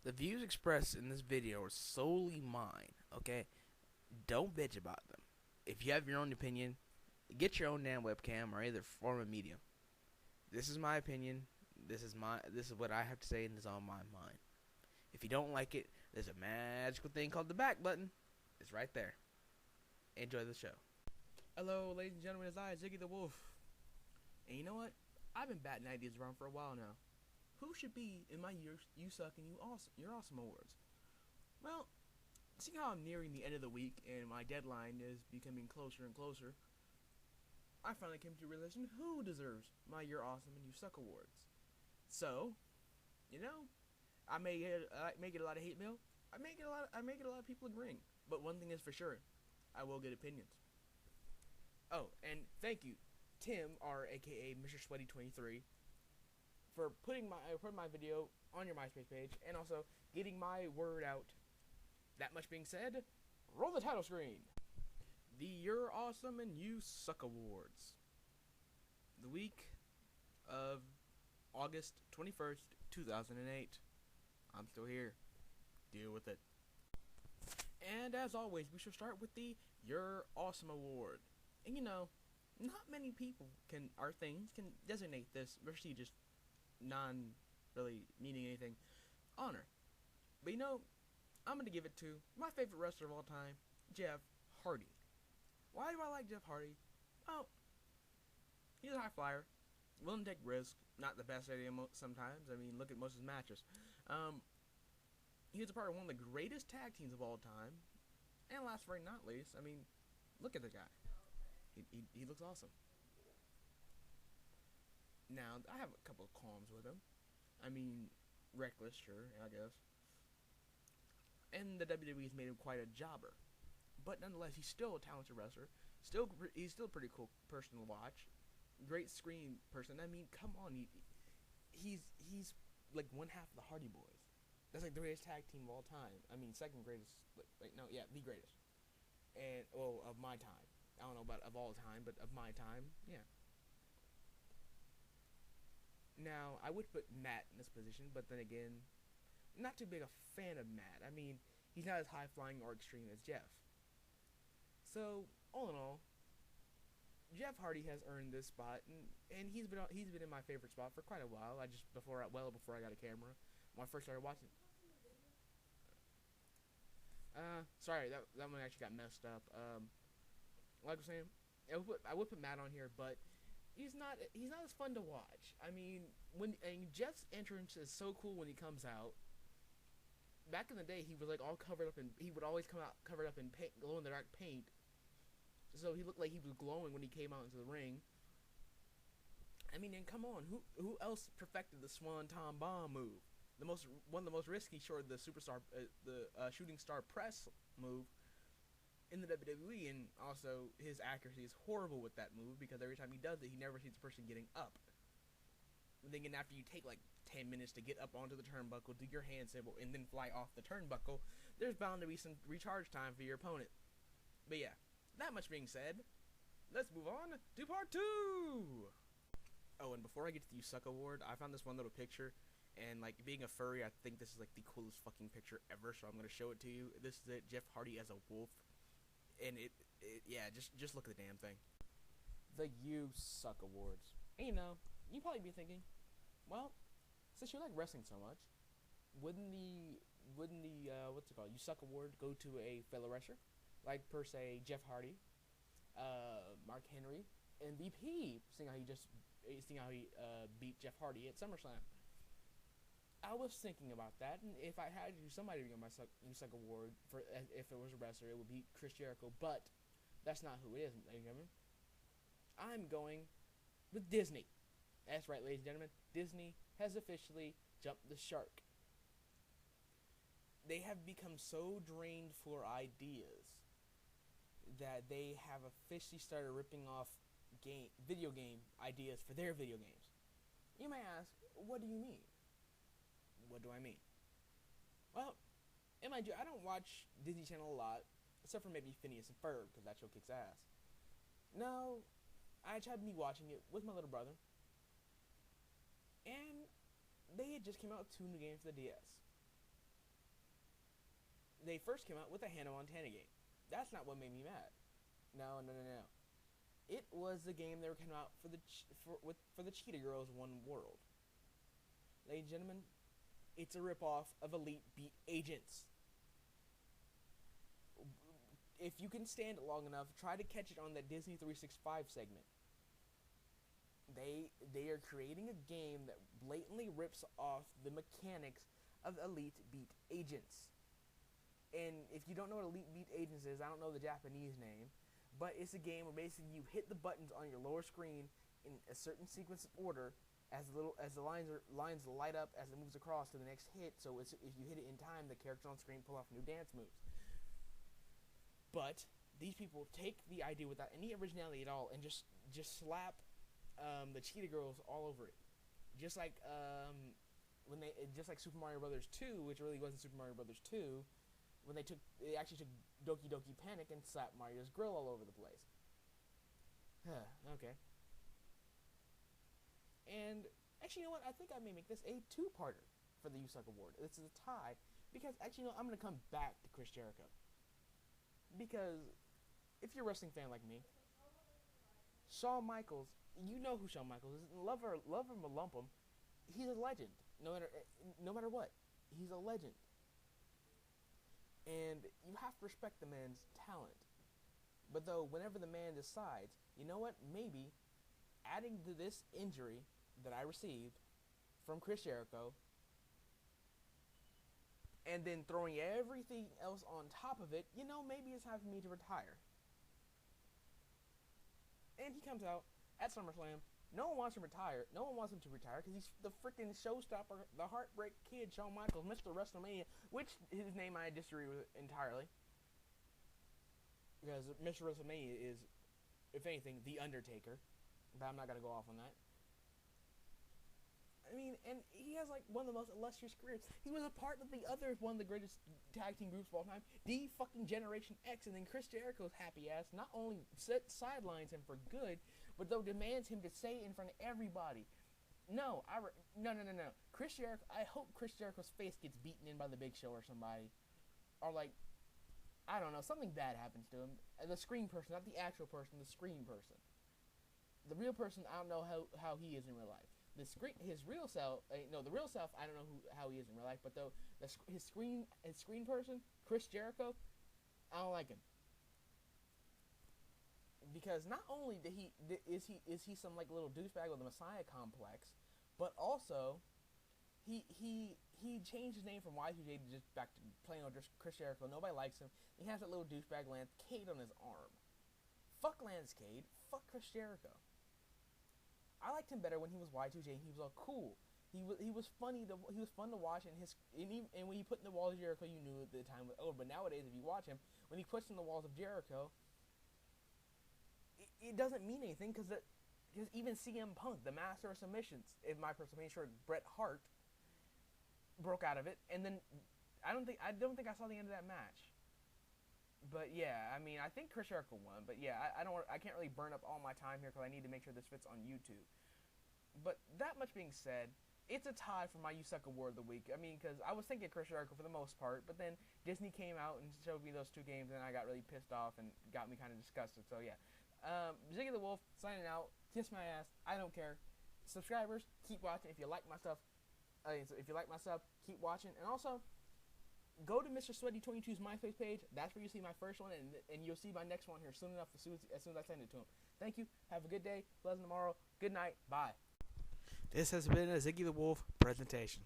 The views expressed in this video are solely mine, okay? Don't bitch about them. If you have your own opinion, get your own damn webcam or either form of media. This is my opinion. This is what I have to say and it's on my mind. If you don't like it, there's a magical thing called the back button. It's right there. Enjoy the show. Hello, ladies and gentlemen, it's I, Ziggy the Wolf. And you know what? I've been batting ideas around for a while now. Who should be in my You Suck and You're Awesome awards? Well, seeing how I'm nearing the end of the week and my deadline is becoming closer and closer, I finally came to a realization who deserves my You're Awesome and You Suck awards. So, I may get a lot of hate mail. I may get a lot of people agreeing. But one thing is for sure, I will get opinions. Oh, and thank you, Tim, R, aka Mr. Sweaty 23, for putting my video on your MySpace page and also getting my word out. That much being said, roll the title screen. The You're Awesome and You Suck Awards. The week of August 21st, 2008. I'm still here. Deal with it. And as always, we should start with the You're Awesome Award. And not many people can designate this prestigious, non really meaning anything honor. But I'm gonna give it to my favorite wrestler of all time, Jeff Hardy. Why do I like Jeff Hardy? Oh, he's a high flyer, willing to take risks. Not the best idea sometimes. I mean, look at most of his matches. He was a part of one of the greatest tag teams of all time, and last but not least, I mean, look at the guy. He looks awesome. Now, I have a couple of qualms with him. I mean, reckless, sure, I guess. And the WWE's made him quite a jobber. But nonetheless, he's still a talented wrestler. He's still a pretty cool person to watch. Great screen person. I mean, come on. He's like one half of the Hardy Boys. That's like the greatest tag team of all time. I mean, second greatest. The greatest. And, well, of my time. I don't know about of all time, but of my time, yeah. Now, I would put Matt in this position, but then again, not too big a fan of Matt. I mean, he's not as high-flying or extreme as Jeff. So, all in all, Jeff Hardy has earned this spot, and he's been in my favorite spot for quite a while. Before I got a camera, when I first started watching. Sorry, that one actually got messed up. Like I was saying, I would put Matt on here, but he's not as fun to watch. I mean, Jeff's entrance is so cool when he comes out. Back in the day, he was like all covered up he would always come out covered up in paint, glow in the dark paint. So he looked like he was glowing when he came out into the ring. I mean, and come on, who else perfected the Swanton Bomb move? One of the most risky, short of the superstar, shooting star press move in the WWE, and also his accuracy is horrible with that move because every time he does it, he never sees the person getting up. I'm thinking after you take like 10 minutes to get up onto the turnbuckle, do your hand symbol, and then fly off the turnbuckle, there's bound to be some recharge time for your opponent. But yeah, that much being said, let's move on to part 2! Oh, and before I get to the You Suck Award, I found this one little picture, and like being a furry, I think this is like the coolest fucking picture ever, so I'm going to show it to you. This is it, Jeff Hardy as a wolf. And yeah, just look at the damn thing. The You Suck Awards. And you'd probably be thinking, well, since you like wrestling so much, wouldn't the what's it called, You Suck Award go to a fellow wrestler, like per se Jeff Hardy, Mark Henry, MVP, seeing how he beat Jeff Hardy at SummerSlam. I was thinking about that, and if I had to, somebody to get my You Suck Award for if it was a wrestler, it would be Chris Jericho. But that's not who it is, ladies and gentlemen. I'm going with Disney. That's right, ladies and gentlemen. Disney has officially jumped the shark. They have become so drained for ideas that they have officially started ripping off video game ideas for their video games. You may ask, what do you mean? What do I mean? Well, I don't watch Disney Channel a lot, except for maybe Phineas and Ferb, because that show kicks ass. No, I tried to be watching it with my little brother, and they had just came out with 2 new games for the DS. they first came out with a Hannah Montana game. That's not what made me mad. No, no, no, no. It was the game that came out for the Cheetah Girls One World. Ladies and gentlemen, it's a ripoff of Elite Beat Agents. If you can stand it long enough, try to catch it on that Disney 365 segment. They are creating a game that blatantly rips off the mechanics of Elite Beat Agents. And if you don't know what Elite Beat Agents is, I don't know the Japanese name, but it's a game where basically you hit the buttons on your lower screen in a certain sequence of order as the lines light up as it moves across to the next hit. So if you hit it in time, the characters on screen pull off new dance moves. But these people take the idea without any originality at all and just slap the Cheetah Girls all over it, just like Super Mario Brothers 2, which really wasn't Super Mario Brothers 2. When they actually took Doki Doki Panic and slapped Mario's grill all over the place. Okay. And actually, you know what? I think I may make this a two-parter for the You Suck Award. This is a tie because actually, I'm going to come back to Chris Jericho. Because if you're a wrestling fan like me, Shawn Michaels, you know who Shawn Michaels is. Love him or lump him, he's a legend. No matter what, he's a legend. And you have to respect the man's talent. But though, whenever the man decides, you know what, maybe adding to this injury that I received from Chris Jericho, and then throwing everything else on top of it, maybe it's time for me to retire. And he comes out at SummerSlam. No one wants him to retire. No one wants him to retire because he's the freaking showstopper, the Heartbreak Kid, Shawn Michaels, Mr. WrestleMania, which his name I disagree with entirely. Because Mr. WrestleMania is, if anything, The Undertaker. But I'm not going to go off on that. I mean, and he has like one of the most illustrious careers. He was a part of one of the greatest tag team groups of all time, the fucking Generation X, and then Chris Jericho's happy ass not only sidelines him for good, but though demands him to say in front of everybody, no. Chris Jericho. I hope Chris Jericho's face gets beaten in by the Big Show or somebody, or like, I don't know, something bad happens to him. The screen person, not the actual person, the screen person. The real person, I don't know how he is in real life. His real self, the real self, I don't know how he is in real life, but though his screen person, Chris Jericho, I don't like him. Because not only is he some like little douchebag with a messiah complex, but also he changed his name from Y2J to just back to plain old Chris Jericho. Nobody likes him. He has that little douchebag Lance Cade on his arm. Fuck Lance Cade. Fuck Chris Jericho. I liked him better when he was Y2J. He was all cool. He was funny. He was fun to watch, and when he put in the walls of Jericho, you knew the time was over. But nowadays, if you watch him, when he puts in the walls of Jericho, it doesn't mean anything because even CM Punk, the master of submissions, in my personal opinion, sure, Bret Hart broke out of it, and then I don't think I saw the end of that match. But yeah, I mean, I think Chris Jericho won. But yeah, I can't really burn up all my time here because I need to make sure this fits on YouTube. But that much being said, it's a tie for my You Suck Award of the week. I mean, because I was thinking Chris Jericho for the most part, but then Disney came out and showed me those two games, and I got really pissed off and got me kind of disgusted. So yeah, Ziggy the Wolf signing out. Kiss my ass. I don't care. Subscribers, keep watching. If you like my stuff, keep watching. And also, go to Mr. Sweaty 22's MySpace page. That's where you see my first one, and you'll see my next one here soon enough as soon as I send it to him. Thank you. Have a good day. Pleasant tomorrow. Good night. Bye. This has been a Ziggy the Wolf presentation.